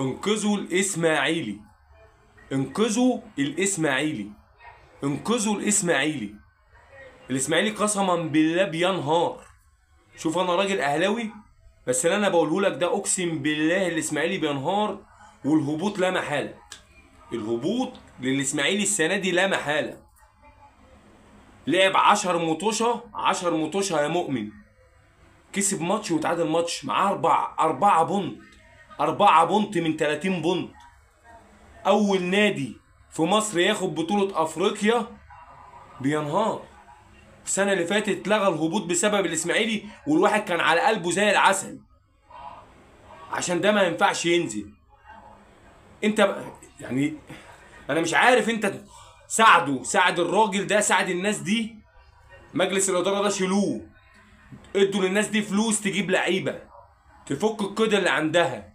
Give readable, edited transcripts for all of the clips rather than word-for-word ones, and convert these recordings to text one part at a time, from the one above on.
انقذوا الاسماعيلي، انقذوا الاسماعيلي، انقذوا الاسماعيلي. الاسماعيلي قسما بالله بينهار. شوف انا راجل اهلاوي، بس اللي انا بقوله لك ده اقسم بالله الاسماعيلي بينهار، والهبوط لا محاله. الهبوط للاسماعيلي السنه دي لا محاله. لعب 10 مطوشه 10 مطوشه يا مؤمن، كسب ماتش وتعادل ماتش، معاه 4 بونت، 4 بونت من 30 بونت. اول نادي في مصر ياخد بطوله افريقيا بينهار. السنه اللي فاتت اتلغى الهبوط بسبب الاسماعيلي، والواحد كان على قلبه زي العسل عشان ده ما ينفعش ينزل. انت يعني انا مش عارف، انت ساعد الراجل ده، ساعد الناس دي، مجلس الاداره ده شيلوه، ادوا للناس دي فلوس تجيب لعيبه تفك القيد اللي عندها.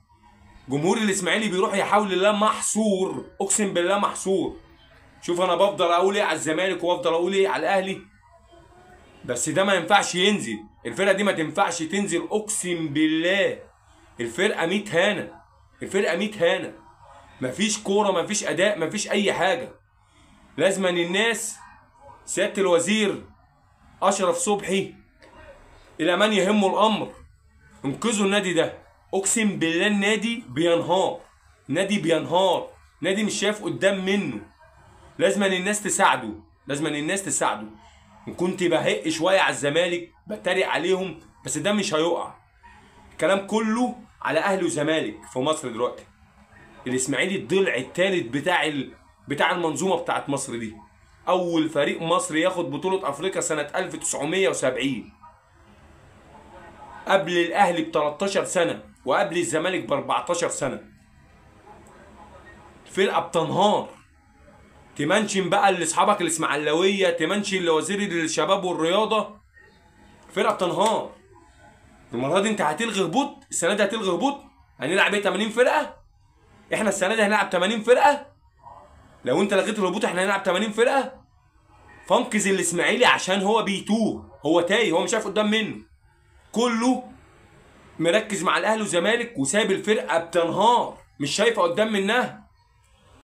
جمهور الاسماعيلي بيروح يحاول الله محصور، اقسم بالله محصور. شوف انا بفضل اقول ايه على الزمالك وافضل اقول ايه على الاهلي، بس ده ما ينفعش ينزل. الفرقه دي ما تنفعش تنزل اقسم بالله. الفرقه 100 هانه، الفرقه 100 هانه. مفيش كوره، مفيش اداء، مفيش اي حاجه. لازم أن الناس، سياده الوزير اشرف صبحي الى من يهمه الامر، انقذوا النادي ده. اقسم بالله النادي بينهار، نادي بينهار، نادي مش شايف قدام منه. لازم أن الناس تساعده، لازم أن الناس تساعده. ان كنت بهق شويه على الزمالك بتريق عليهم، بس ده مش هيقع. الكلام كله على اهلي وزمالك في مصر دلوقتي. الاسماعيلي الضلع الثالث بتاع المنظومه بتاعت مصر دي. اول فريق مصري ياخد بطوله افريقيا سنه 1970، قبل الاهلي ب 13 سنه وقبل الزمالك ب 14 سنه. الفرقه بتنهار. تمنشن بقى لاصحابك الاسماعيلاويه، تمنشن لوزير الشباب والرياضه، الفرقه بتنهار. المره دي انت هتلغي هبوط، السنه دي هتلغي هبوط. هنلعب ايه 80 فرقه؟ احنا السنه دي هنلعب 80 فرقه. لو انت لغيت الهبوط احنا هنلعب 80 فرقه. فانقذ الاسماعيلي عشان هو بيتوه، هو تايه، هو مش عارف قدام منه. كله مركز مع الاهلي والزمالك وسايب الفرقه بتنهار، مش شايفه قدام منها.